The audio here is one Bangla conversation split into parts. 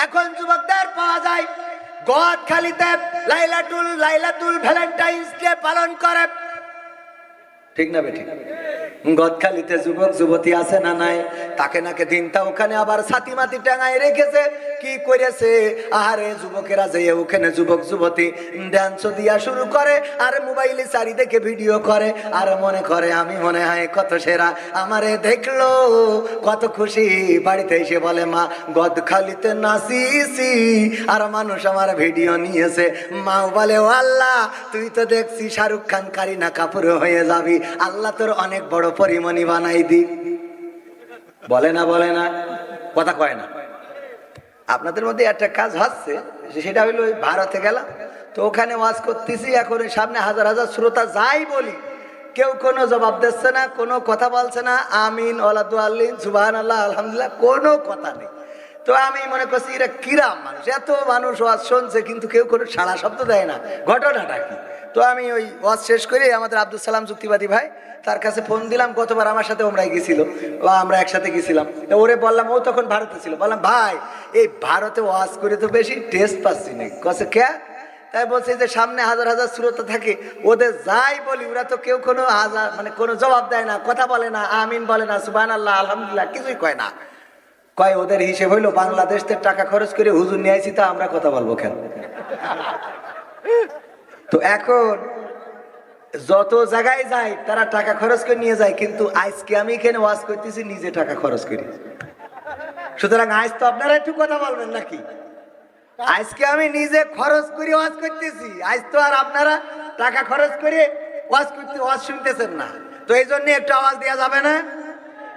এখন যুবকদের পাওয়া যায় গদখালিতে লাইলাতুল ভ্যালেন্টাইন্স ডে পালন করে, ঠিক না বেঠিক? গদখালিতে যুবক যুবতী আছে না নাই? তাকে নাকে দিনটা ওখানে আবার ছাতি মাতি টাঙায় রেখেছে। কি করেছে? আরে যুবকেরা যে ওখানে যুবক যুবতী ডান্স দিয়া শুরু করে, আর মোবাইলে চারিদিকে ভিডিও করে, আর মনে করে আমি মনে হয় কত সেরা, আমারে দেখলো কত খুশি। বাড়িতে এসে বলে মা গদখালিতে নাচিছি আর মানুষ আমার ভিডিও নিয়েছে। মা বলে ও আল্লাহ, তুই তো দেখছি শাহরুখ খান কারিনা কাপুর হয়ে যাবি, আল্লাহ তোর অনেক বড় পরিমণি বানাই দি। বলে না বলে না? কথা কয় না। আপনাদের মধ্যে একটা কাজ হচ্ছে, সেটা হইলো ওই ভারতে গেলাম তো ওখানে ওয়াজ করতেছি, এখন সামনে হাজার হাজার শ্রোতা, যাই বলি কেউ কোনো জবাব দিচ্ছে না, কোনো কথা বলছে না। আমিন ওয়ালাদুআল্লিন সুবহানাল্লাহ আলহামদুলিল্লাহ কোনো কথা নেই। তো আমি মনে করছি এরা কিরাম মানুষ, এত মানুষ ওয়াজ শুনছে কিন্তু কেউ কোনো সাড়া শব্দ দেয় না, ঘটনাটা কি? তো আমি ওই ওয়াজ শেষ করে আমাদের আব্দুল সালাম যুক্তিবাদী ভাই, তার কাছে ফোন দিলাম। গতবার আমার সাথে ওমরাই গেছিল, বা আমরা একসাথে গেছিলাম। ওরে বললাম, ও তখন ভারতে ছিল, বললাম ভাই এই ভারতে ওয়াজ করে তো বেশি টেস্ট পাচ্ছি না। কছে কে? তাই বলছে যে সামনে হাজার হাজার শ্রোতা থাকে, ওদের যাই বলি ওরা তো কেউ কোনো হাজার মানে কোনো জবাব দেয় না, কথা বলে না, আমিন বলে না, সুবহানাল্লাহ আলহামদুলিল্লাহ কিছুই কয় না। কয় ওদের হিসেব হইলো বাংলাদেশ থেকে টাকা খরচ করে হুজুর নিয়ে আইছি, তা আমরা কথা বলবো কেন? তো এখন যত জায়গায় যায় তারা টাকা খরচ করে নিয়ে যায়, কিন্তু আজকে আমি এখানে ওয়াজ করতেছি নিজে টাকা খরচ করি। সুতরাং আজ তো আপনারা একটু কথা বলবেন নাকি? আজকে আমি নিজে খরচ করে ওয়াজ করতেছি, আজ তো আর আপনারা টাকা খরচ করে ওয়াজ শুনতেছেন না। তো এই জন্য একটু আওয়াজ দেওয়া যাবে না?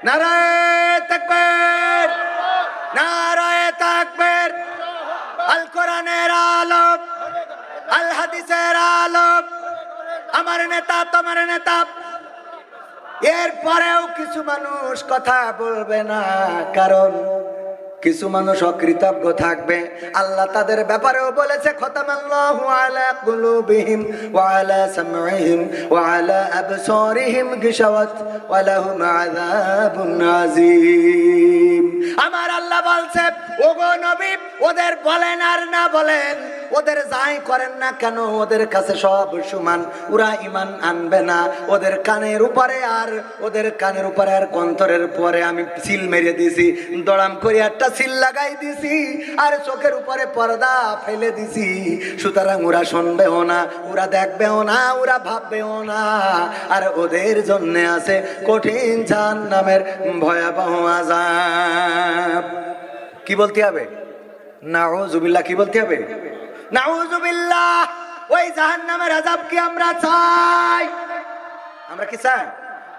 নারায়ে তাকবীর, নারায়ে তাকবীর। আল কোরআনের আলো, আল হাদিসের আলো, আমার নেতা তোমার নেতা। এরপরেও কিছু মানুষ কথা বলবে না, কারণ কিছু মানুষ অকৃতজ্ঞ থাকবে। আল্লাহ তাদের ব্যাপারেও বলেছে খতামাল্লাহু আলা কুলুবিহিম ওয়া আলা সামঈহিম ওয়া আলা আবসারিহিম গিশাওয়াত ওয়া লাহুম আযাবুন আযীম। আমার আল্লাহ বলছে ওগো নবী, ওদের বলেন আর না বলেন, ওদের যাই করেন না কেন ওদের কাছে সব সমান, ওরা ঈমান আনবে না। ওদের কানের উপরে আর কন্তরের পরে আমি সিল মেরে দিছি, দড়াম করে একটা সিল লাগাই দিছি, আর চোখের উপরে পর্দা ফেলে দিছি। সুতরাং ওরা শুনবেও না, ওরা দেখবেও না, ওরা ভাববেও না। আর ওদের জন্য আছে কঠিন জাহান্নামের ভয়াবহ আযাব। কি বলতে হবে? নাউযুবিল্লাহ। কি বলতে হবে? নাউযুবিল্লাহ। ওই জাহান্নামের আযাব কি আমরা চাই? আমরা কি চাই?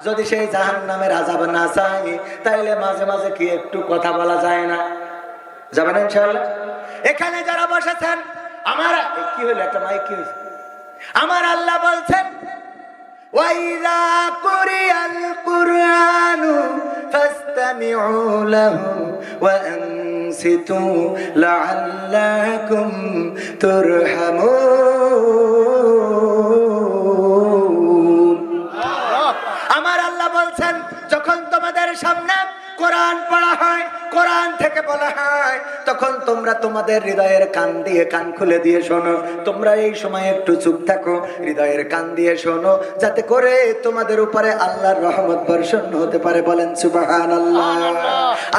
যদি সেই জাহান্নামের আযাব না চাই, তাইলে মাঝে মাঝে কি একটু কথা বলা যায় না? যাবেন ইনশাআল্লাহ? এখানে যারা বসেছেন, আমার কি হলো, একটা মাইক কি হয়েছে? আমার আল্লাহ বলছেন ওয়াইযা কুরিয়াল কুরআনু ফাসতামিউ লাহু ওয়া আনসিতু লাআল্লাকুম তুরহামুন। আমার আল্লাহ বলছেন যখন তোমাদের সামনে কোরআন পড়া হয়, কোরআন থেকে বলা হয়, তখন তোমরা তোমাদের হৃদয়ের কান দিয়ে কান খুলে দিয়ে শোনো। তোমরা এই সময় একটু চুপ থাকো, হৃদয়ের কান দিয়ে শোনো, যাতে করে তোমাদের উপরে আল্লাহর রহমত বর্ষণ হতে পারে। বলেন সুবহানাল্লাহ।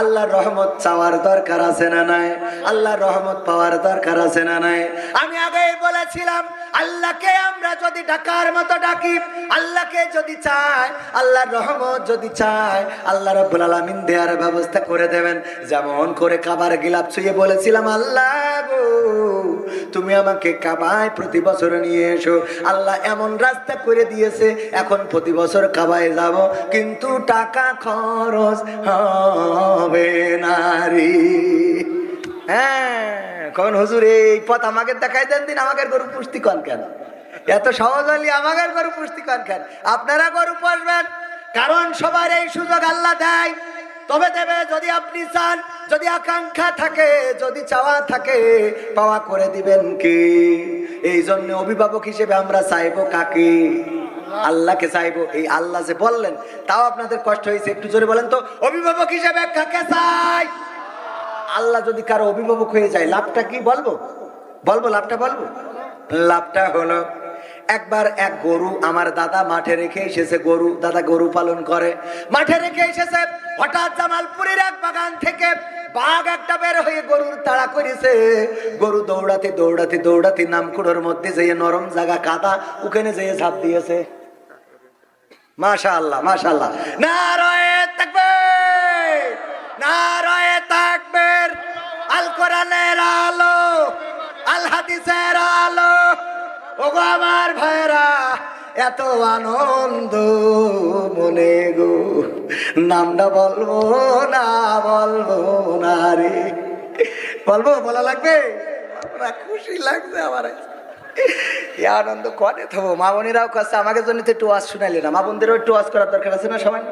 আল্লাহর রহমত চাওয়ার দরকার আছে না নাই? আল্লাহর রহমত পাওয়ার দরকার আছে না নাই? আমি আগেই বলেছিলাম, আল্লাহকে আমরা যদি ডাকার মতো ডাকি, আল্লাহকে যদি চাই, আল্লাহর রহমত যদি চাই, আল্লাহ রাব্বুল আলামিন দেওয়ার ব্যবস্থা করে দেবেন। যেমন করে কাবার গিলাফ ছুঁয়ে বলেছিলাম, আল্লাহ গো তুমি আমাকে কাবায় প্রতি বছর নিয়ে এসো। আল্লাহ এমন রাস্তা করে দিয়েছে, এখন প্রতি বছর কাবায় যাব, কিন্তু টাকা খরচ হবে না রে। হ্যাঁ, কখন হুজুর এই পথ আমাকে দেখাই দেন দিন, আমাকে গরু পুষ্টি কন কেন? এত সহজ হলি আমাকে গরু পুষ্টি কন কেন? আপনারা গরু পুষবেন, কারণ সবার এই সুযোগ আল্লাহ দেয়, তবে দেবে যদি আপনি চান, যদি আকাঙ্ক্ষা থাকে, যদি চাওয়া থাকে, পাওয়া করে দিবেন কি? এই জন্য অভিভাবক হিসেবে আমরা চাইবো কাকে? আল্লাহকে চাইবো। এই আল্লাহ যে বললেন, তাও আপনাদের কষ্ট হয়েছে, একটু জোরে বলেন তো, অভিভাবক হিসেবে কাকে চাই? আল্লাহ যদি কারো অভিভাবক হয়ে যায় লাভটা কি বলবো? লাভটা বলবো। লাভটা হলো, একবার এক গরু আমার দাদা মাঠে রেখে এসেছে। দাদা গরু পালন করে, মাঠে রেখে এসেছে। হঠাৎ জামালপুরের এক বাগান থেকে বাঘ একটা বের হয়ে গরুর তাড়া করেছে। গরু দৌড়াতে দৌড়াতে দৌড়াতে নামকুড়োর মধ্যে যেয়ে নরম জায়গা কাদা, ওখানে যেয়ে ঝাঁপ দিয়েছে। মাশাআল্লাহ মাশাআল্লাহ, নারায়ে তাকবীর, নারায়ে তাকবীর। আল কোরআনের আলো, আল হাদিসের আলো। ওগো আমার ভাইরা, এত আনন্দ মনে গো, নামটা বলবো না রে। বলা লাগবে? খুশি লাগছে আমার, আনন্দ কনে থবো। মা বোনেরাও কাছে আমাকে জন্য তো একটু ওয়াজ শুনাইলে না, মা বোনদেরও একটু ওয়াজ করার দরকার আছে না সবাই?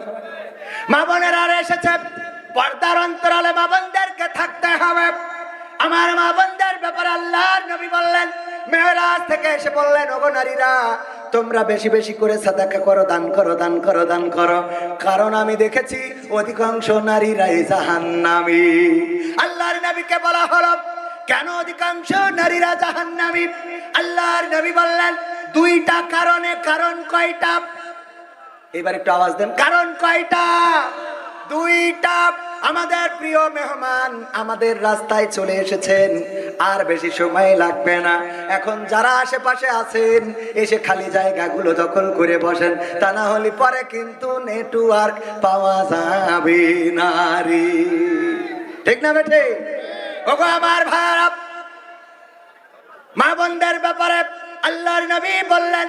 মা বোনেরা এসেছে, পর্দার অন্তরালে মা বোনদেরকে থাকতে হবে। আমার মা বোনদের ব্যাপারে আল্লাহর নবী বললেন, মেরাজ থেকে এসে বললেন, ওগো নারীরা, তোমরা বেশি বেশি করে সাদাকা করো, দান করো, দান করো, দান করো। কারণ আমি দেখেছি অধিকাংশ নারীরাই জাহান্নামী। আল্লাহর নবীকে বলা হলো, কেন অধিকাংশ নারীরা জাহান্নামী? আল্লাহর নবী বললেন, দুইটা কারণে। কারণ কয়টা? এবার একটু আওয়াজ দেন, কারণ কয়টা? দুইটা। আমাদের প্রিয় মেহমান আমাদের রাস্তায় চলে এসেছেন, আর বেশি সময় লাগবে না। এখন যারা আশেপাশে আছেন এসে খালি জায়গাগুলো দখল করে বসেন, তা না হলে পরে কিন্তু নেটওয়ার্ক পাওয়া যাবে না রে। ঠিক না বেটে? ওগো আমার ভাইরা, মা বোনদের ব্যাপারে আল্লাহর নবী বললেন,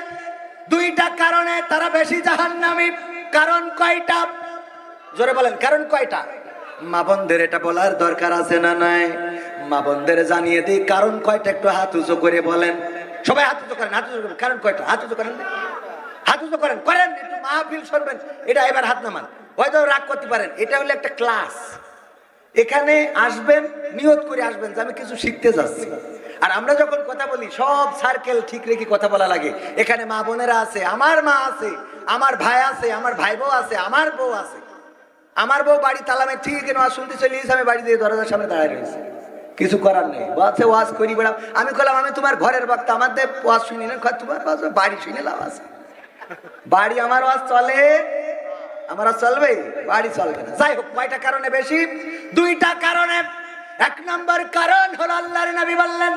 দুইটা কারণে তারা বেশি জাহান্নামী। কারণ কয়টা? জোরে বলেন, কারণ কয়টা? মা বোনদের এটা বলার দরকার আছে না নাই? মা বোনদের জানিয়ে দিই কারণ কয়টা, একটু হাত উঁচু করে বলেন। সবাই হাত উঁচু করেন, হাত উঁচু করেন। কারণ কয়টা? হাত উঁচু করেন, হাত উঁচু করেন, করেন একটু মাহফিল শুনবেন। এটা এবার হাত নামান, হয়তো রাগ করতে পারেন। এটা হলো একটা ক্লাস। এখানে আসবেন, নিয়ত করে আসবেন যে আমি কিছু শিখতে যাচ্ছি। আর আমরা যখন কথা বলি সব সার্কেল ঠিক রেখে কথা বলা লাগে। এখানে মা বোনেরা আছে, আমার মা আছে, আমার ভাই আছে, আমার ভাই বউ আছে, আমার বউ আছে। আমার বউ বাড়ি তালামে ঠিক শুনতে চলে গেছে, আমি বাড়ি দিয়ে দরজার সামনে দাঁড়ায় রয়েছি, কিছু করার নেই। বলছে ওয়াজ করি বেড়াও। আমি বললাম, আমি তোমার ঘরের বক্তা, আমাদের ওয়াজ শুনি না, তোমার বাড়ি শুনে লাভ আছে? বাড়ি আমার ওয়াজ চলে, আমার চলবে, বাড়ি চলবে না। যাই হোক, কয়টা কারণে বেশি? দুইটা কারণে। এক নম্বর কারণ হলো, আল্লাহর নবী বললেন,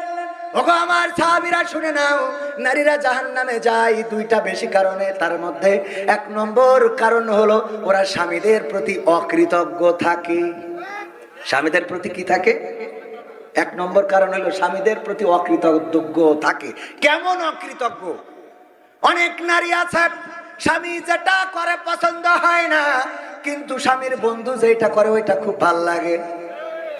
ওগো আমার সাহাবীরা শুনে নাও, নারীরা জাহান্নামে যায় দুইটা বেশি কারণে। তার মধ্যে এক নম্বর কারণ হলো ওরা স্বামীদের প্রতি অকৃতজ্ঞ থাকে। স্বামীদের প্রতি কি থাকে? এক নম্বর কারণ হলো স্বামীদের প্রতি অকৃতজ্ঞ থাকে। কেমন অকৃতজ্ঞ? অনেক নারী আছে, স্বামী যেটা করে পছন্দ হয় না, কিন্তু স্বামীর বন্ধু যেটা করে ওইটা খুব ভাল লাগে।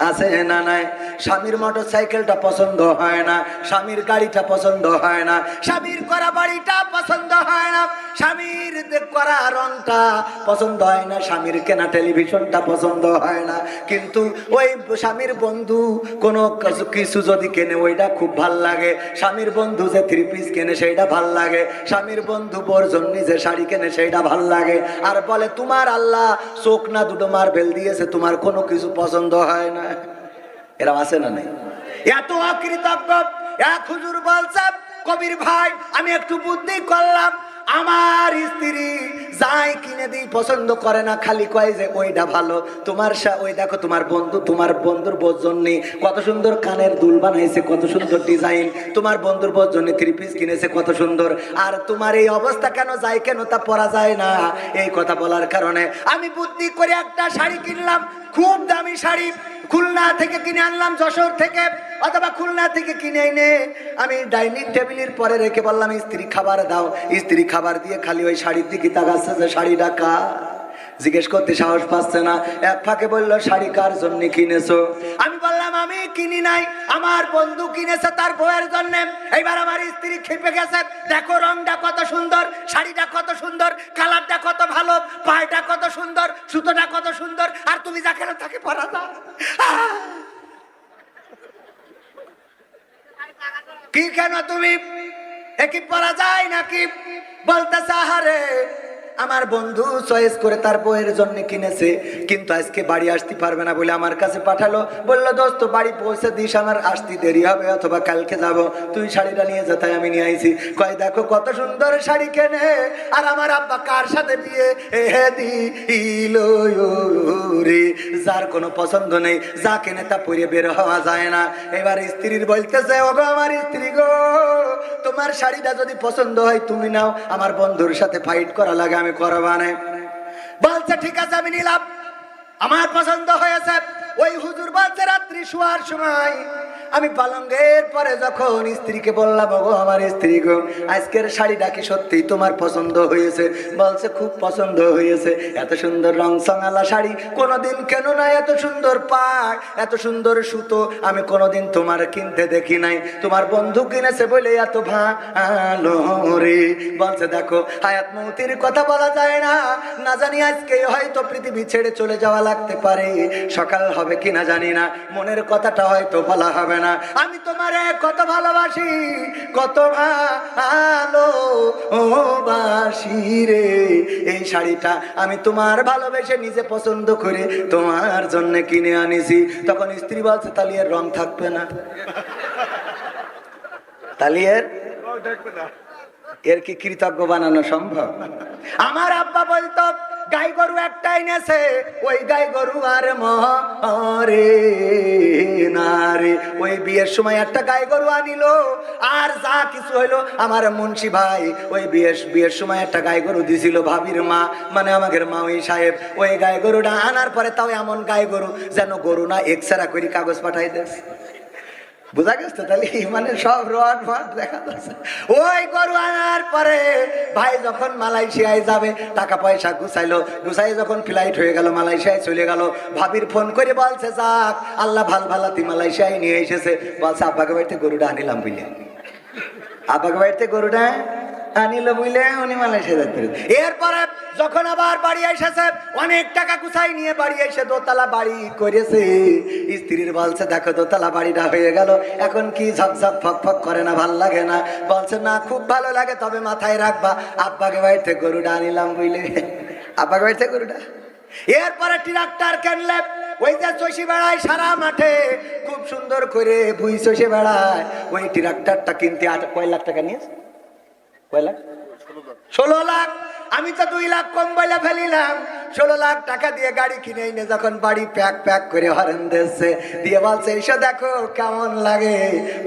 আছে না নাই? স্বামীর মোটর সাইকেলটা পছন্দ হয় না, স্বামীর গাড়িটা পছন্দ হয় না, স্বামীর করা বাড়িটা পছন্দ হয় না, স্বামীর করা রংটা পছন্দ হয় না, স্বামীর কেনা টেলিভিশনটা পছন্দ হয় না, কিন্তু ওই স্বামীর বন্ধু কোনো কিছু যদি কেনে ওইটা খুব ভাল লাগে। স্বামীর বন্ধু যে থ্রি পিস কেনে সেইটা ভাল লাগে, স্বামীর বন্ধু বোর জন্য যে শাড়ি কেনে সেইটা ভাল লাগে। আর বলে, তোমার আল্লাহ চোখ না দুটো মার্বেল দিয়েছে, তোমার কোনো কিছু পছন্দ হয় না। এরা আছে না নাই? এত অকৃতজ্ঞ। এক হুজুর বলছে, কবির ভাই আমি একটু বুদ্ধি করলাম, আমার স্ত্রী যাই কিনে দিই পছন্দ করে না, খালি কয় যে ওইটা ভালো। তোমার ওই দেখো তোমার বন্ধু, তোমার বন্ধুর বোর জন্য কত সুন্দর কানের দুল বানাইছে, কত সুন্দর ডিজাইন, তোমার বন্ধুর বোর জন্য থ্রি পিস কিনেছে কত সুন্দর, আর তোমার এই অবস্থা কেন, যায় কেন, তা পরা যায় না। এই কথা বলার কারণে আমি বুদ্ধি করে একটা শাড়ি কিনলাম, খুব দামি শাড়ি, খুলনা থেকে কিনে আনলাম, যশোর থেকে অথবা খুলনা থেকে কিনে এনে আমি ডাইনিং টেবিলের পরে রেখে বললাম, স্ত্রী খাবার দাও। স্ত্রী খাবার দিয়ে খালি ওই শাড়ির দিকে তাকাচ্ছে যে শাড়িটা কার। জিজ্ঞেস করতে সাহস পাচ্ছে না। এক ফাঁকে বললো, শাড়ি কার জন্য কিনেছো? আমি বললাম, আমি কিনি নাই, আমার বন্ধু কিনেছে তার বউয়ের জন্য। এইবার আমার স্ত্রী খেপে গেছে, দেখো রংটা কত সুন্দর, শাড়িটা কত সুন্দর, কালারটা কত ভালো, পায়টা কত সুন্দর, সুতোটা কত সুন্দর, আর তুমি যা কেন তাকে পরা দাও। কি কেন তুমি একই পরা যায় নাকি? বলতে সাহারে আমার বন্ধু চয়েস করে তার বউয়ের জন্য কিনেছে, কিন্তু আজকে বাড়ি আসতে পারবে না বলে আমার কাছে পাঠালো, বললো দোস্ত বাড়ি পৌঁছে দিস, আমার আসতে দেরি হবে অথবা কালকে যাব, তুই শাড়িটা নিয়ে যা। তাই আমি নিয়ে আইছি। কয় দেখো কত সুন্দর শাড়ি কেনে, আর আমার আব্বা কার সাথে বিয়ে দিল রে, যার কোনো পছন্দ নেই, যা কেনে তা পরে বের হওয়া যায় না। এবার স্ত্রীর বলতেছে, ওগো আমার স্ত্রী গো, তোমার শাড়িটা যদি পছন্দ হয় তুমি নাও, আমার বন্ধুর সাথে ফাইট করা লাগে আমি করবা না। বলছে ঠিক আছে আমি নিলাম, আমার পছন্দ হয়েছে। ওই হুজুর বলছে রাত্রি শোয়ার সময় আমি পালঙ্গের পরে যখন স্ত্রীকে বললাম, ওগো আমার স্ত্রী গো, আজকের শাড়িটা কি সত্যি তোমার পছন্দ হয়েছে? বলছে খুব পছন্দ হয়েছে, এত সুন্দর রং সঙালা শাড়ি কোনোদিন কেন না, এত সুন্দর পাড়, এত সুন্দর সুতো আমি কোনোদিন তোমার কিনতে দেখি নাই, তোমার বন্ধু কিনেছে বলে এত ভালো রে। বলছে দেখো হায়াত মৌতির কথা বলা যায় না, না জানি আজকে হয়তো পৃথিবী ছেড়ে চলে যাওয়া লাগতে পারে, সকাল হবে কিনা জানি না, মনের কথাটা হয়তো বলা হবে না, আমি তোমারে কত ভালোবাসি, কত ভালোবাসি রে, এই শাড়িটা আমি তোমার ভালোবেসে নিজে পছন্দ করে তোমার জন্য কিনে আনিছি। তখন স্ত্রী বলছে তাহলে এর রং থাকবে না, তাহলে এর কি কৃতজ্ঞ বানানো সম্ভব? আমার আব্বা বলতো গাই গরু একটাই নেছে, ওই গাই গরু আর মরে না রে। ওই বিয়ের সময় একটা গাই গরু আনিল, আর যা কিছু হইলো আমার মুন্সি ভাই ওই বিয়ের সময় একটা গাই গরু দিছিল ভাবির মা, মানে আমাদের মা ওই সাহেব, ওই গাই গরুটা আনার পরে তাও এমন গাই গরু যেন গরু না এক্সরা করে কাগজ পাঠাই দেয়। বুঝা গেছে? তাহলে মানে সব রড ফট দেখা যাচ্ছে। ওই গরু আনার পরে ভাই যখন মালয়েশিয়ায় যাবে টাকা পয়সা গুছাই যখন ফ্লাইট হয়ে গেল, মালয়েশিয়ায় চলে গেল, ভাবির ফোন করে বলছে যাক আল্লাহ ভালাতি মালয়েশিয়ায় নিয়ে এসেছে। বলছে আব্বাকে বাড়িতে গরুটা আনিলাম বুঝলে, আব্বাকে বাড়িতে গরুটা আনিল বুঝলে উনি মালয়েশিয়া যাচ্ছে। এরপরে যখন আবার বাড়ি এসেছে অনেক টাকা গুছাই নিয়ে বাড়ি এসে দোতলা বাড়ি করেছে। স্ত্রীর বলছে দেখো দোতলা বাড়িটা হয়ে গেল, এখন কি ঝকঝক ফক ফক করে না, ভাল লাগে না? বলছে না খুব ভালো লাগে, তবে মাথায় রাখবা আব্বাকে বাড়িতে গরুটা আনিলাম বুঝলে, আব্বাকে বাড়িতে গরুটা। এরপরে ট্রাক্টর কিনলে, ওই যে চষে বেড়ায় সারা মাঠে খুব সুন্দর করে ভুই চষে বেড়ায়, ওই ট্রাক্টরটা কিনতে কয় লাখ টাকা নিয়েছে? কয় লাখ? 16 লাখ। আমি তো 2 লাখ কম বলে ফেলিলাম। 16 লাখ টাকা দিয়ে গাড়ি কিনে এনে যখন বাড়ি প্যাক করে হরেন দিচ্ছে, দিয়ে বলছে এসো দেখো কেমন লাগে।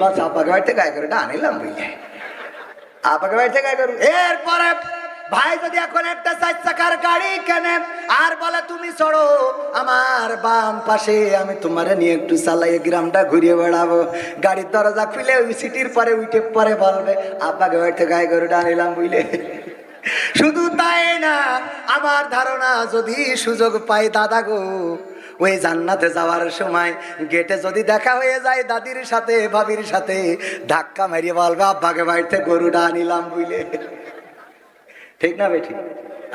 বলছে আব্বাকে বাড়িতে গায়ে গরুটা আনিলাম বুঝলে, আব্বাকে বাড়িতে গায়ে গরু। এরপরে ভাই যদি এখন একটা 4 চাকার গাড়ি কেনে আর বলে তুমি চড়ো আমার বাম পাশে, আমি তোমারে নিয়ে একটু চালাই গ্রামটা ঘুরিয়ে বেড়াবো, গাড়ির দরজা খুলে ওই সিটির পরে উঠে পরে বলবে আব্বাকে বাড়িতে গায়ে গরুটা আনিলাম বুঝলে। শুধু তাই না, আমার ধারণা যদি সুযোগ পাই দাদা গো, ওই জান্নাতে যাওয়ার সময় গেটে যদি দেখা হয়ে যায় দাদির সাথে ভাবির সাথে, ধাক্কা মারিয়ে বলবে আব্বাকে বাড়িতে গরুটা আনিলাম বুঝলে। ঠিক না বেঠি?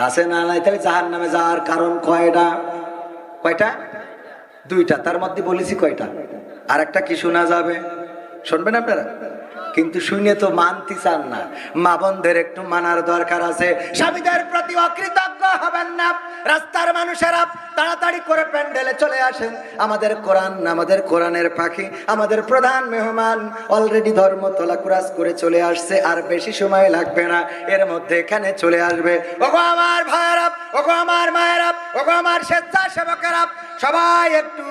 আছে না? নাই তাহলে জাহান্নামে যাওয়ার কারণ কয়টা? 2টা, তার মধ্যে বলেছি কয়টা, আর একটা কি শোনা যাবে, শুনবেন আপনারা? কিন্তু শুনে তো মানতে চান না। মা বোনদের একটু মানার দরকার আছে। স্বামীদের প্রতি অকৃতজ্ঞ হবেন না। রাস্তার মানুষেরা তাড়াতাড়ি করে প্যান্ডেলে চলে আসেন। আমাদের কোরআনের পাখি, আমাদের প্রধান মেহমান অলরেডি ধর্মতলা ক্রস করে চলে আসছে, আর বেশি সময় লাগবে না, এর মধ্যে এখানে চলে আসবে। ওগো আমার ভাইয়েরা, ওগো আমার মায়েরা, ওগো আমার স্বেচ্ছাসেবকেরা, সবাই একটু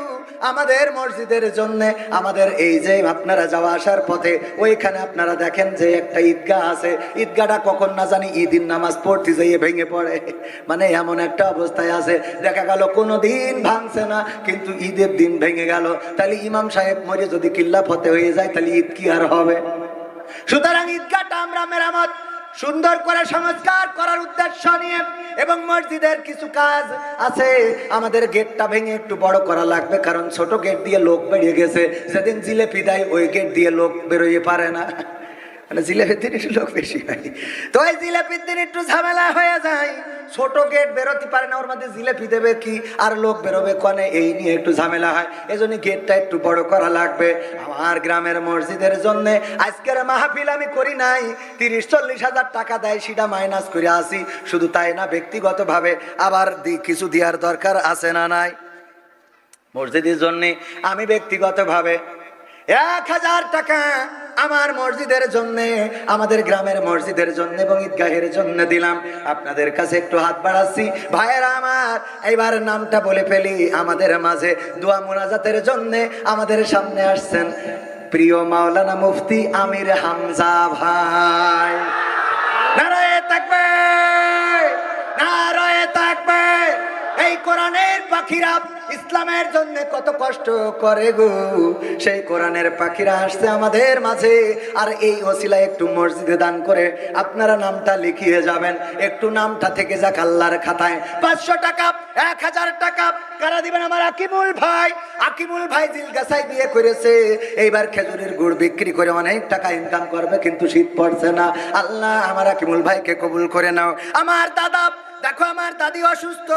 আমাদের মসজিদের জন্য, আমাদের এই যে আপনারা যাওয়া আসার পথে ওইখানে আপনারা দেখেন যে একটা ঈদগাহ আছে, ঈদগাহটা কখন না জানি ঈদের নামাজ পড়তে যেয়ে ভেঙে পড়ে, মানে এমন একটা অবস্থায় আছে, দেখা গেল কোনো দিন ভাঙছে না কিন্তু ঈদের দিন ভেঙে গেল। তাহলে ইমাম সাহেব মরে যদি কিল্লা ফতে হয়ে যায় তাহলে ঈদ কি আর হবে? সুতরাং ঈদগাহটা আমরা মেরামত সুন্দর করে সংস্কার করার উদ্দেশ্য নিয়ে, এবং মসজিদের কিছু কাজ আছে, আমাদের গেটটা ভেঙে একটু বড় করা লাগবে, কারণ ছোট গেট দিয়ে লোক বেরিয়ে গেছে, যেদিন জিলেপি দেয় ওই গেট দিয়ে লোক বেরোতে পারে না। মানে জিলাপির দিন একটু লোক বেশি হয়, তো ওই জিলাপির দিন একটু ঝামেলা হয়ে যায়। ছোট গেট বেরোতে পারে না, ওর মধ্যে জিলাপি দেবে কি আর লোক বেরোবে কনে, এই নিয়ে একটু ঝামেলা হয়। এজন্য গেটটা একটু বড় করা লাগবে। আমার গ্রামের মসজিদের জন্য আজকের মাহফিল আমি করি নাই, 30-40 হাজার টাকা দেয়, সেটা মাইনাস করে আসি। শুধু তাই না, ব্যক্তিগতভাবে আবার কিছু দেওয়ার দরকার আছে না নাই? মসজিদের জন্য আমি ব্যক্তিগতভাবে 1000 টাকা আমার মসজিদের জন্য, আমাদের গ্রামের মসজিদের জন্য এবং ঈদগাহের জন্য দিলাম। আপনাদের কাছে একটু হাত বাড়াচ্ছি ভাইয়েরা আমার, এইবার নামটা বলে ফেলি। আমাদের মাঝে দোয়া মোনাজাতের জন্য আমাদের সামনে আসছেন প্রিয় মাওলানা মুফতি আমির হামজা ভাই। নারায়ে তাকবীর, নারায়ে তাকবীর। এই কোরআনের পাখিরা ইসলামের জন্য কত কষ্ট করে গো, সেই কোরআনের পাখিরা আসছে আমাদের মাঝে। আর এই ওসিলা একটু মসজিদে দান করে আপনারা নামটা লিখিয়ে যাবেন, একটু নামটা থেকে যাক আল্লাহর খাতায়। 500 টাকা, 1000 টাকা কারা দিবেন? আমার আকিমুল ভাই। আকিমুল ভাই জিলগাছায় বিয়ে করেছে, এইবার খেজুরের গুড় বিক্রি করে অনেক টাকা ইনকাম করবে, কিন্তু শীত পড়ছে না। আল্লাহ আমার আকিমুল ভাইকে কবুল করে নাও। আমার দাদা, দেখো আমার দাদি অসুস্থ,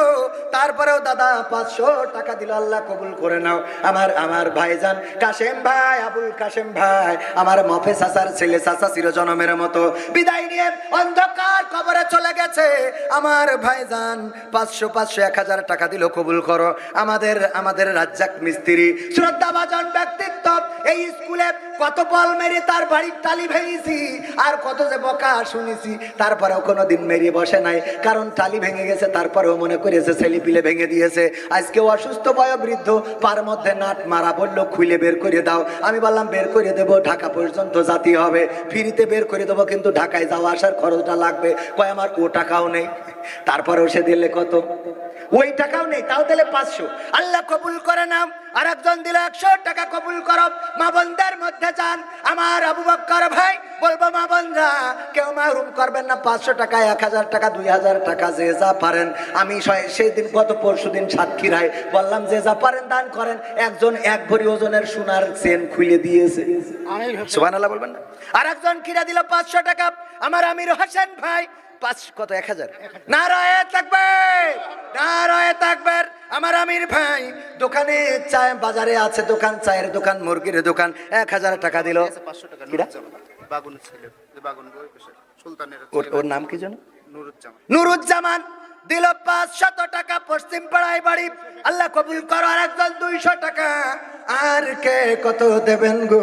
তারপরেও দাদা 500 টাকা দিল, আল্লাহ কবুল করে নাও। আমার ভাইজান কাশেম ভাই, আবুল কাশেম ভাই, আমার মফে চাচার ছেলে, চাচা চিরজনমের মতো বিদায় নিয়ে অন্ধকার কবরে চলে গেছে। আমার ভাইজান 500 1000 টাকা দিল, কবুল করো। আমাদের রাজ্জাক মিস্ত্রি, শ্রদ্ধাভাজন ব্যক্তিত্ব, এই স্কুলে কত বল মেরে তার বাড়ির টালি ভেঙেছি, আর কত যে বকা শুনেছি, তারপরেও কোনোদিন মেরিয়ে বসে নাই, কারণ টালি ভেঙে গেছে, তারপরেও মনে করেছে ছেলে পিলে ভেঙে দিয়েছে। আজকে অসুস্থ বয়োবৃদ্ধ, পার মধ্যে নাট মারা, বললো খুলে বের করে দাও। আমি বললাম বের করে দেবো, ঢাকা পর্যন্ত জাতি হবে, ফ্রিতে বের করে দেবো, কিন্তু ঢাকায় যাওয়া আসার খরচটা লাগবে। কয় আমার ও টাকাও নেই। তারপরেও সে দিলে কত, ওই টাকাও নেই, তাও দিলে 500। আল্লাহ কবুল করে নাও। আর একজন দিল 100 টাকা, কবুল করো। মা বোনদের মধ্যে যান, আমার আবু বক্কর ভাই বলবো, মা বোনরা কেউ মাহরুম করবেন না। 500 টাকা, 1000 টাকা, 2000 টাকা, যে যা পারেন। আমি সেই দিন পরশুদিন সাতক্ষীরায় বললাম যে যা পারেন দান করেন। একজন 1 ভরি ওজনের সোনার চেন খুলে দিয়েছে, সুবহানাল্লাহ বলবেন না? আর একজন কিরা দিল 500 টাকা, আমার আমির হোসেন ভাই। 1000। নারায়ে তাকবীর, নারায়ে তাকবীর। আমার আমির ভাই দোকানে চায়, বাজারে আছে দোকান, চায়ের দোকান, মুরগির দোকান, 1000 টাকা দিল। ওর নাম কি জানো? নুরুজ্জামান দিল 500 টাকা, পশ্চিম পাড়ায় বাড়ি। আল্লাহ কবুল করো। আর একজন 200 টাকা। আর কে কত দেবেন গো?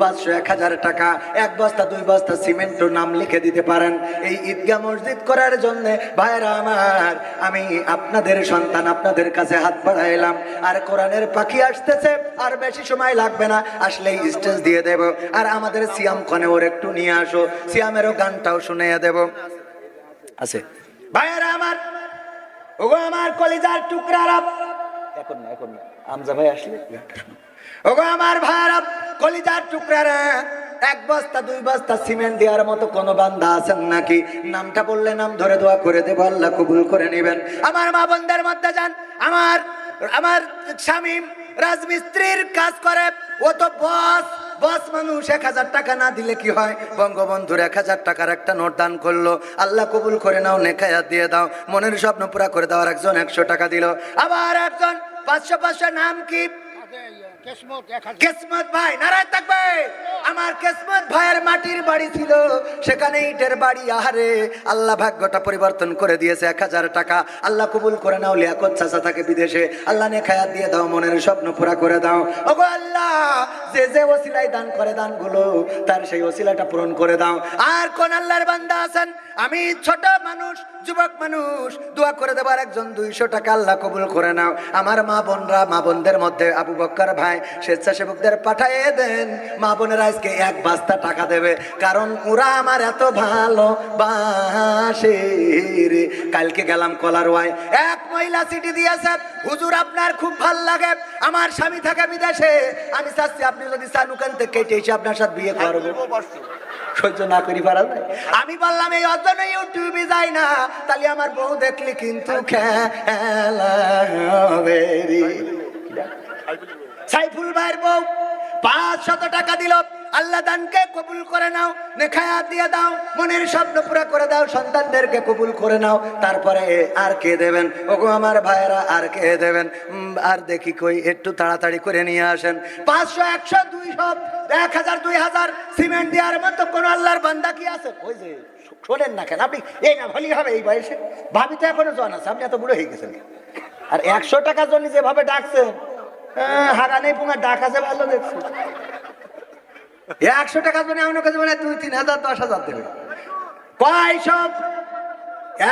500 1000 টাকা, 1 বস্তা 2 বস্তা সিমেন্টও নাম লিখে দিতে পারেন এই ঈদগাহ মসজিদ করার জন্য। ভাইরা আমার, আমি আপনাদের সন্তান, আপনাদের কাছে হাত বাড়াইলাম। আর কোরআনের পাখি আসতেছে, আর বেশি সময় লাগবে না, আসলেই স্টেজ দিয়ে দেব। আর আমাদের সিয়াম কনে ওর একটু নিয়ে আসো, সিয়ামেরও গানটাও শুনিয়ে দেব। আছে ভাইরা আমার, ওগো আমার কলিজার টুকরারা, এখন না আমজা ভাই আসলে, ওগো আমার ভাইরা কলিজার টুকরারা, 1 বস্তা 2 বস্তা সিমেন্ট দেওয়ার মতো কোন বান্দা আছেন নাকি? নামটা বললে নাম ধরে দোয়া করে দেব, আল্লাহ কবুল করে নেবেন। আমার মা বোনদের মধ্যে যান, আমার স্বামী রাজমিস্ত্রির কাজ করে, ও তো বস মানুষ। 1000 টাকা না দিলে কি হয়? বঙ্গবন্ধুর 1000 টাকার একটা নোট দান করলো, আল্লাহ কবুল করে নাও, নেকায়াত দিয়ে দাও, মনের স্বপ্ন পুরা করে দাও। আর একজন 100 টাকা দিল। আবার একজন 500 নাম কি? কিসমত ভাই। নারায়ে তাকবীর। আমার কিসমত ভাইয়ের মাটির বাড়ি ছিল, সেখানে ইটের বাড়ি। আহারে, আল্লাহ ভাগ্যটা পরিবর্তন করে দিয়েছে। 1000 টাকা আল্লাহ কবুল করে নাও। লিয়াকত চাচা থাকে বিদেশে, আল্লাহ নেখায়াত দিয়ে দাও, মনের স্বপ্ন পুরা করে দাও। ওগো আল্লাহ, যে ওসিলায় দান করে দানগুলো, তার সেই ওসিলাটা পূরণ করে দাও। আর কোন আল্লাহর বান্দা আছেন, আমি ছোট মানুষ, যুবক মানুষ, দোয়া করে দেবার একজন 200 টাকা, আল্লাহ কবুল করে নাও। আমার মা বোনরা, মা বোনদের মধ্যে আবু বক্কর ভাই স্বেচ্ছাসেবকদের পাঠিয়ে দেন। মা বোনেরা আজকে 1 বস্তা টাকা দেবে, কারণ ওরা আমার এত ভালো বাসে রে। কালকে গেলাম কলারওয়ায়, 1 মহিলা চিঠি দিয়েছে, হুজুর আপনার খুব ভাল লাগে, আমার স্বামী থাকে বিদেশে, আমি চাচ্ছি আপনি যদি চান ওখান থেকে কেটে এসে আপনার সাথে বিয়ে করবো। সহ্য না করি পারা যায়? আমি বললাম এই অজন্য ইউটিউবে যাই না, তাহলে আমার বউ দেখলি কিন্তু খেলা হবে রে। সাইফুল ভাইয়ের বউ 500 টাকা দিল, আল্লাহ দানকে কবুল করে নাও, নেখায়াত দিয়ে দাও, মনের স্বপ্ন পুরো করে দাও, সন্তানদেরকে কবুল করে নাও। তারপরে আর কে দেবেন ওগো আমার ভাইয়েরা, আর কে দেবেন? আর দেখি কই, একটু তাড়াতাড়ি করে নিয়ে আসেন। 500, 100, 200, 1000, 2000 সিমেন্ট দেওয়ার মতো কোন আল্লাহর বান্দা কি আছে? ওই যে শোনেন না কেন আপনি, এই না ভালোই হবে এই বয়সে, ভাবি তো এখনো জন আছে, আপনি এত বুড়ো হয়ে গেছেন। আর 100 টাকার জন্য যেভাবে ডাকছেন, হাগা নেই পুঙ্গা ডাক আছে ভালো দেখছি। 100 টাকার জন্য এমন কাছে মানে 2, 3000, 10,000 দেবে কয় সব।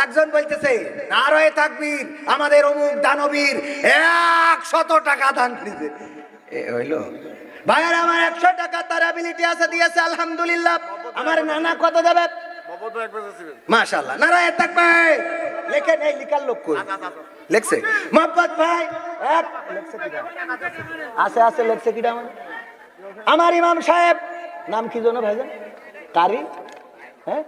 একজন বলতেছে নারায়ে তাকবীর, আমাদের অমুক দানবীর 100 টাকা দান করেছে। হইল ভাইয়ের আমার 100 টাকা তার অ্যাবিলিটি আছে, দিয়েছে আলহামদুলিল্লাহ। আমার নানা কত দেবে? মাশাআল্লাহ, নারায়ে তাকবীর। লেখে নেই, লিখার লোক কই লেখছে? মোহাম্মদ ভাই লেখছে কি আছে? আছে লেখছে কি? আমার ইমাম সাহেব নাম কি জানো ভাইজান? কারি, হ্যাঁ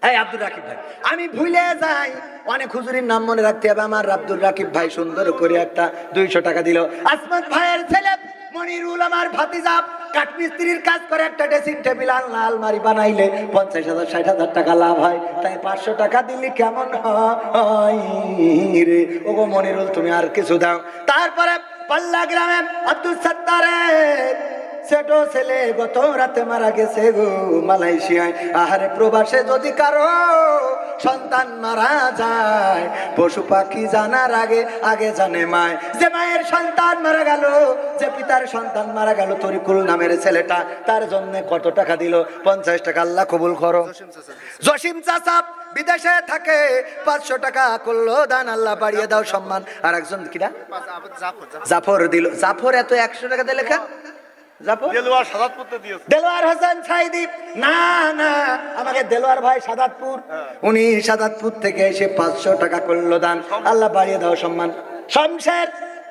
এই আব্দুল রাকিব ভাই। আমি ভুলে যাই, অনেক হুজুরের নাম মনে রাখতে হবে। আমার আব্দুল রাকিব ভাই সুন্দর করে একটা 200 টাকা দিল। আসমত ভাইয়ের ছেলে মনিরুল আমার ভাতিজা কাঠমিস্ত্রির কাজ করে, একটা ড্রেসিং টেবিল আলমারি বানাইলে 50,000, 60,000 টাকা লাভ হয়। তাই 500 টাকা দিলি কেমন হয় রে? ওগো মনিরুল তুমি আর কিছু দাও। তারপরে পাল্লা গ্রামে আব্দুল সত্তারের ছোট ছেলে গত রাতে মারা গেছে গো মালয়েশিয়ায়। আহারে প্রবাসে যদি কারো সন্তান মারা যায়, পশু পাখি জানার আগে আগে জানে মায়। যে মায়ের সন্তান মারা গেল, যে পিতার সন্তান মারা গেল, তরিকুল নামের ছেলেটা, তার জন্য কত টাকা দিল? 50 টাকা। আল্লাহ কবুল করো। জসিম চাচা বিদেশে থাকে, 500 টাকা করলো দান, আল্লাহ বাড়িয়ে দাও সম্মান। আর একজন কিনা জাফর দিল। জাফর এত 100 টাকা দিয়ে লেখা? দেলোয়ার হোসেন সাইদি, না না আমাকে দেলোয়ার ভাই সাদাতপুর, উনি সাদাতপুর থেকে এসে 500 টাকা করলো দান, আল্লাহ বাড়িয়ে দাও সম্মান। শমশের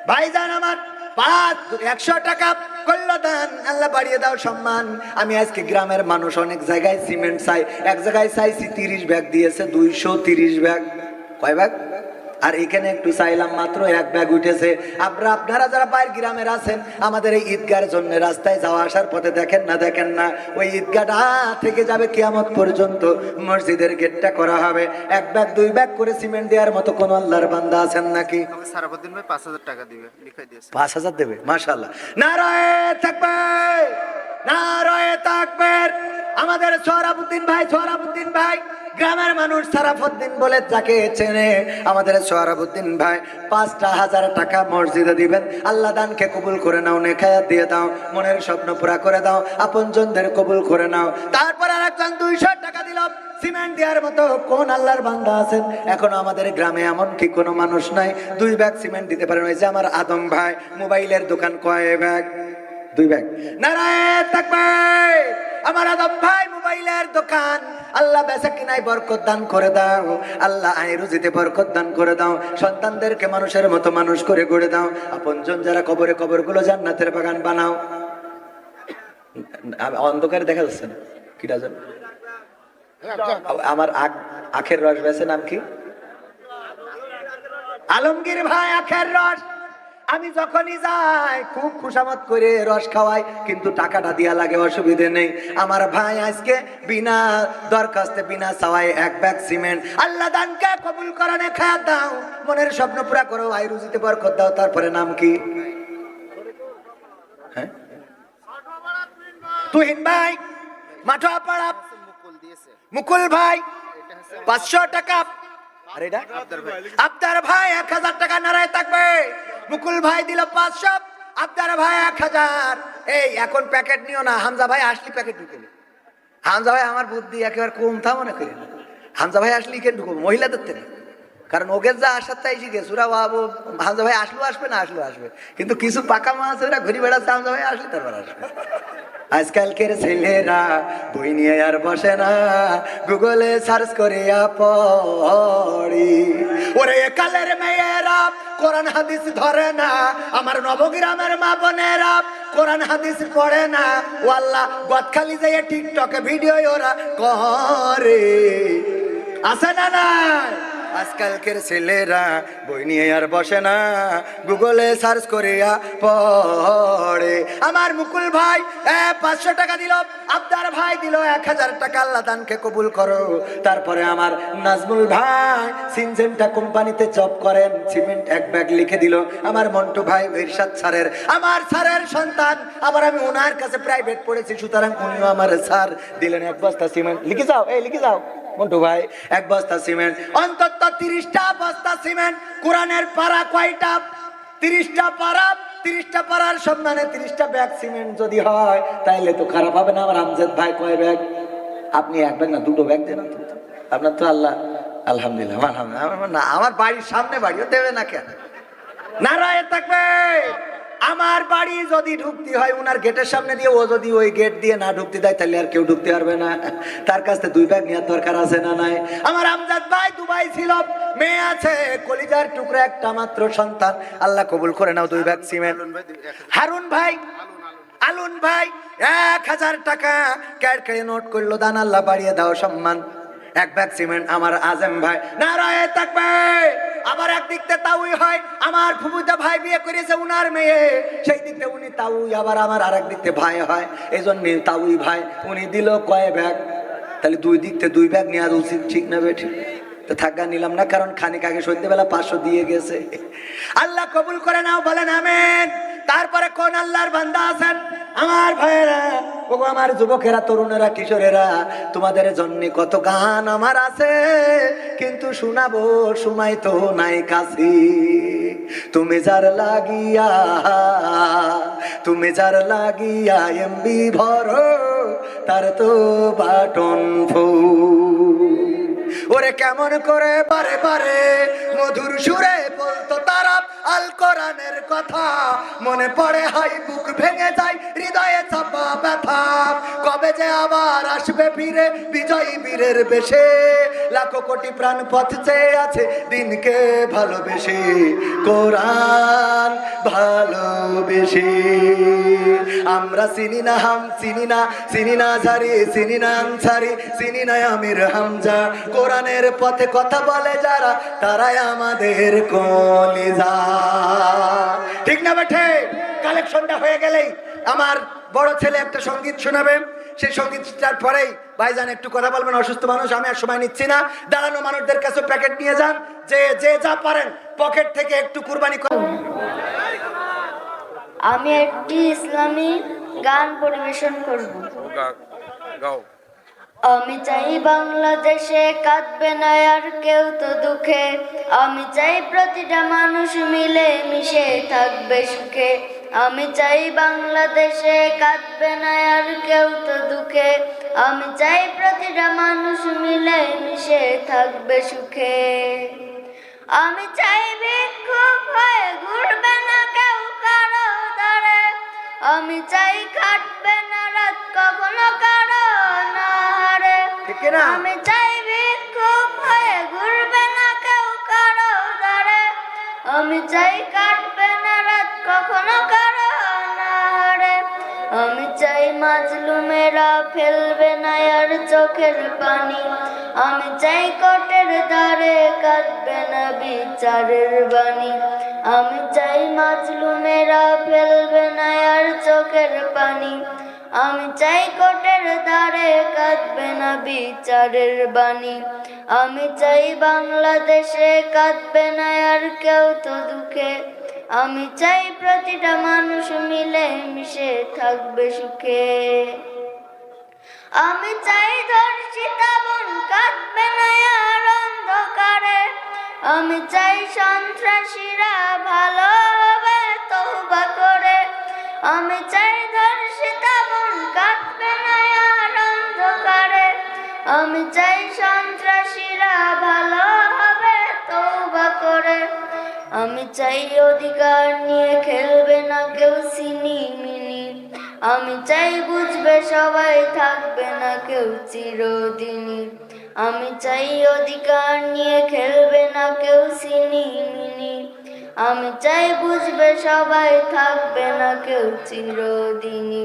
ভাইজান আমার 100 টাকা করলো দান, আল্লাহ বাড়িয়ে দাও সম্মান। আমি আজকে গ্রামের মানুষ অনেক জায়গায় সিমেন্ট চাই, এক জায়গায় চাইছি 30 ব্যাগ, দিয়েছে 230 ব্যাগ। কয় ব্যাগ? আর এখানে একটু চাইলাম মাত্র 1 ব্যাগ উঠেছে। আপনারা যারা বাইরের গ্রামের আছেন, আমাদের এই ঈদগার জন্য রাস্তায় যাওয়া আসার পথে দেখেন না ওই ঈদগাটা থেকে যাবে কিয়ামত পর্যন্ত, মসজিদের গেটটা করা হবে। 1 ব্যাগ 2 ব্যাগ করে সিমেন্ট দেওয়ার মতো কোন আল্লাহর বান্দা আছেন নাকি? সারাফুদ্দিন ভাই 5,000 টাকা দিবে, লিখাই দিয়েছে। 5,000 দেবে? মাশাআল্লাহ, নারায়ে তাকবীর, নারায়ে তাকবীর। আমাদের সোহরাবউদ্দিন ভাই গ্রামের মানুষ সারাফুদ্দিন বলে যাকে চেনে, আমাদের সোহরাবউদ্দিন ভাই 5,000 টাকা মসজিদে দিবেন। আল্লাহ দানকে কবুল করে নাও, নেখায়াত দিয়ে দাও, মনের স্বপ্ন পুরা করে দাও, আপনজনদের কবুল করে নাও। তারপর আরেকজন 200 টাকা দিল। সিমেন্ট দেওয়ার মতো কোন আল্লাহর বান্দা আছেন? এখনো আমাদের গ্রামে এমন কি কোনো মানুষ নাই 2 ব্যাগ সিমেন্ট দিতে পারেন? ওই যে আমার আদম ভাই, মোবাইলের দোকান, কয় ব্যাগ? 2 ব্যাগ। নারায়ে তাকবীর। আমার আদম ভাই মোবাইলের দোকান, আল্লাহ বেচা কিনায় বরকত দান করে দাও, আল্লাহ আয় রুজিতে বরকত দান করে দাও, সন্তানদেরকে মানুষের মতো মানুষ করে গড়ে দাও, আপনজন যারা কবরে, কবরগুলো জান্নাতের বাগান বানাও। অন্ধকারে দেখা যাচ্ছে না কিটা জানো? আমার আখের রস বেছে, নাম কি? আলমগীর ভাই আখের রস। আমি যখনই যাই খুব খুশামত করে রস খাওয়াই, কিন্তু টাকাটা দিয়া লাগে, অসুবিধে নেই। আমার ভাই আজকে বিনা দরখাস্তে, বিনা চাওয়ায় 1 ব্যাগ সিমেন্ট, আল্লাহ দানকে কবুল করে, নেখায়াত দাও, মনের স্বপ্ন পুরা করো, আয় রুজিতে বরকত দাও। তারপরে নাম কি? হ্যাঁ, তুহিন ভাই মাঠোয়াপাড়া, মুকুল ভাই 500 টাকা। আর এটা আবদার ভাই 1,000 টাকা। নারায়ে তাকবীর। মুকুল ভাই দিল 500, আবদার ভাই 1,000। এই এখন প্যাকেট নিও না, হামজা ভাই আসলি প্যাকেট ঢুকে। হামজা ভাই আমার বুদ্ধি একেবারে কম থা মনে করি না, হামজা ভাই আসলি কেন ঢুকবো মহিলাদের থেকে, কারণ ওকে যা আসার তাই শিখে সুরা বাবু। হামজা ভাই আসলো আসবে, না আসলো আসবে, কিন্তু কিছু পাকা মাছ এরা ঘুরি বেড়াচ্ছে, হামজা ভাই আসলে তারপর আসবে। আজকালকের ছেলেরা বই নিয়ে আর বসে না, গুগলে সার্চ করিয়া পড়ি। ওরে কালের মেয়েরা কোরআন হাদিস ধরে না, আমার নবগ্রামের মা বোনেরা কোরআন হাদিস পড়ে না। ও আল্লাহ, গদখালি যাইয়ে টিকটকে ভিডিও ওরা করে, আছে না নাই? আজকালকের ছেলেরা বই নিয়ে আর বসে না, গুগলে সার্চ করিয়া পড়ে। আমার মুকুল ভাই 500 টাকা দিল, আবদার ভাই দিল 1000 টাকা, আল্লাহ দানকে কবুল করো। তারপরে আমার নাজমুল ভাই সিনজেন্টা কোম্পানিতে জব করেন, সিমেন্ট 1 ব্যাগ লিখে দিল। আমার মন্টু ভাই ইরশাদ স্যারের, আমার স্যারের সন্তান, আবার আমি ওনার কাছে প্রাইভেট পড়েছি, সুতরাং উনিও আমার স্যার দিলেন 1 বস্তা সিমেন্ট। লিখে যাও, এই লিখে যাও মন্টু ভাই, 1 বস্তা সিমেন্ট, অন্তত 30টা বস্তা সিমেন্ট। কোরআনের পারা কয়টা? 30টা পারা, 30টা পারার সম্মানে 30টা ব্যাগ সিমেন্ট যদি হয় তাইলে তো খারাপ হবে না। আমার আমজাদ ভাই কয় ব্যাগ? আপনি 1 ব্যাগ না 2টো ব্যাগ দেন আপনার তো। আল্লাহ আলহামদুলিল্লাহ, আলহামদুলিল্লাহ। আমার বাড়ির সামনে বাড়িও দেবে না কেন? নারায়ে তাকবীর। আমার বাড়ি যদি ঢুকতে হয় উনার গেটের সামনে দিয়ে, ও যদি ওই গেট দিয়ে না ঢুকতে দেয় তাহলে আর কেউ ঢুকতে পারবে না। তার কাছে 2 ব্যাগ নেওয়ার দরকার আছে না নাই? আমার আমজাদ ভাই দুবাই ছিল, মেয়ে আছে, কলিজার টুকরা একটা মাত্র সন্তান, আল্লাহ কবুল করে নাও 2 ব্যাগ সিমেন্ট। হারুন ভাই, আলুন ভাই 1000 টাকা ক্যাড় নোট করলো, দান আল্লাহ বাড়িয়ে দাও সম্মান, 1 ব্যাগ সিমেন্ট। আমার আজম ভাই, নারায়ে তাকবীর। আবার একদিক থেকে তাউই হয়, আমার ফুফুদা ভাই বিয়ে করেছে উনার মেয়ে, সেই দিক থেকে উনি তাউই, আবার আমার আরেক দিক থেকে ভাই হয়, এই জন্য তাউই ভাই। উনি দিল কয় ব্যাগ? তাহলে 2 দিক থেকে 2 ব্যাগ নেওয়া উচিত, ঠিক না বেঠি? তো থাকা নিলাম না, কারণ খানিক আগে সন্ধ্যেবেলা 500 দিয়ে গেছে। আল্লাহ কবুল করে নাও, বলেন আমিন। তারপরে কোন আল্লাহর বান্দা আছেন আমার ভাইয়েরা, ওগো আমার যুবকেরা, তরুণেরা, কিশোরেরা, তোমাদের জন্য কত গান আমার আছে, কিন্তু শোনাবো সময় তো নাই কাছে। তুমি যার লাগিয়া, তুমি যার লাগিয়া এমবি ভরো, তার তো বাটন ফুল। ওরে কেমন করে বারে বারে মধুর সুরে বলতো তারা আল কোরআনের কথা, মনে পড়ে হাই বুক ভেঙে যায়, হৃদয়ে চাপা ব্যথা। কবে যে আবার আসবে ফিরে বিজয়ী বীরের বেশে, লাখো কোটি প্রাণ পথ চেয়ে আছে দিনকে ভালোবেসে, কোরআন ভালোবেসে। আমরা চিনি না হাম, চিনি না, চিনি না ঝারি, চিনি না আনসারি, চিনি না আমির হামজা। কোরআনের পথে কথা বলে যারা, তারাই আমাদের কলিজা। ঠিক না বেঠে? কালেকশনটা হয়ে গেলেই আমার বড় ছেলে একটা সঙ্গীত শোনাবে, সেই সঙ্গীতটার পরেই ভাইজান একটু কথা বলবেন। অসুস্থ মানুষ, আমি আর সময় নিচ্ছি না। দাঁড়ানো মানুষদের কাছে প্যাকেট নিয়ে যান, যে যে যা পারেন পকেট থেকে একটু কুরবানি করেন। আমি একটি ইসলামী গান পরিবেশন করব। আমি চাই বাংলাদেশে কাঁদবে না আর কেউ তো দুঃখে, আমি চাই প্রতিটা মানুষ মিলে মিশে থাকবে সুখে। আমি চাই বাংলাদেশে কাঁদবে না আর কেউ তো দুঃখে, আমি চাই প্রতিটা মানুষ মিলে মিশে থাকবে সুখে। আমি চাই ভিক্ষুক হয়ে ঘুরবে না কেউ কারো দ্বারে, আমি চাই কাটবে না রাত কখনো কারো নাহারে। আমি চাই ভিক্ষুক হয়ে ঘুরবে না কেউ কারো দ্বারে, আমি চাই কাটবে না রাত কখনো কারো নাহারে। আমি চাই মাজলুমেরা ফেলবে না আর চোখের পানি, আমি চাই কোটের দ্বারে কাঁদবে না বিচারের বাণী। আমি চাই মাজলুমেরা ফেলবে না আর চোখের পানি, আমি চাই কোটের দ্বারে কাঁদবে না বিচারের বাণী। আমি চাই বাংলাদেশে কাঁদবে না আর কেউ তো দুঃখে, আমি চাই প্রতিটা মানুষ মিলে মিশে থাকবে সুখে। আমি চাই ধর্ষিতা বোন কাঁদবে না আর অন্ধকারে, আমি চাই সন্ত্রাসীরা ভালো হবে তওবা করে। আমি চাই ধর্ষিতা বোন কাঁদবে না আর অন্ধকারে, আমি চাই সন্ত্রাসীরা ভালো হবে তওবা করে। আমি চাই অধিকার নিয়ে খেলবে না কেউ সিনিমিনি, আমি চাই বুঝবে সবাই থাকবে না কেউ চিরদিনই। আমি চাই অধিকার নিয়ে খেলবে না কেউ সিনিমিনি, আমি চাই বুঝবে সবাই থাকবে না কেউ চিরদিনই।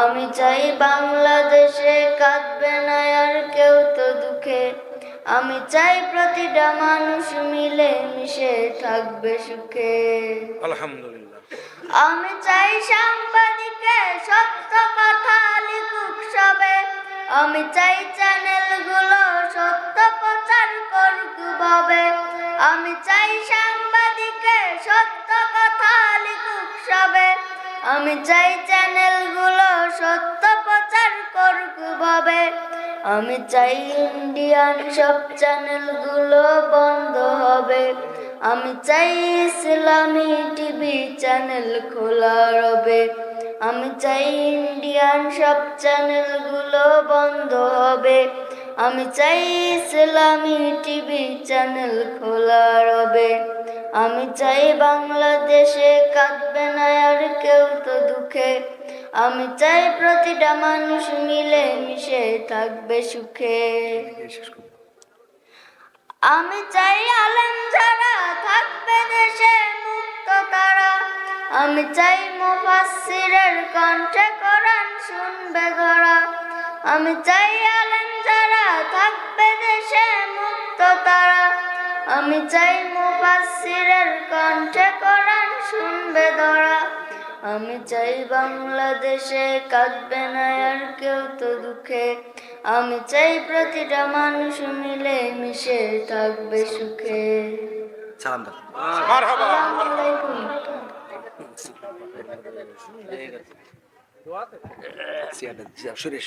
আমি চাই বাংলাদেশে কাঁদবে না আর কেউ তো দুঃখে, আমি চাই প্রতিটা মানুষ মিলে মিশে থাকবে সুখে। আলহামদুলিল্লাহ। আমি চাই সাংবাদিকে সত্য কথা লিখুক সবে, আমি চাই চ্যানেলগুলো সত্য প্রচার করুক ভাবে। আমি চাই সাংবাদিকে সত্য কথা লিখুক সবে, আমি চাই চ্যানেলগুলো সত্য প্রচার করুক ভাবে। আমি চাই ইন্ডিয়ান সব চ্যানেলগুলো বন্ধ হবে, আমি চাই ইসলামী টিভি চ্যানেল খোলা রবে। আমি চাই ইন্ডিয়ান সব চ্যানেলগুলো বন্ধ হবে, আমি চাই ইসলামী টিভি চ্যানেল খোলা রবে। আমি চাই বাংলাদেশে কাঁদবে না আর কেউ তো দুঃখে, আমি চাই প্রতিটা মানুষ মিলে মিশে থাকবে সুখে। আমি চাই আলেম যারা থাকবে দেশে মুক্ত তারা, আমি চাই মুফাসসিরের কণ্ঠে কোরআন শুনবে ধরা। আমি চাই আলেম যারা থাকবে দেশে মুক্ত তারা, আমি চাই মুফাসসিরের কণ্ঠে কোরআন শুনবে ধরা। আমি চাই বাংলাদেশে কাঁদবে না আর কেউ তো দুঃখে, আমি চাই প্রতিটা মানুষ মিলে মিশে থাকবে সুখে। সালাম দাও। মারহাবা। আসসালামু আলাইকুম। সিয়াদা, সুরেশ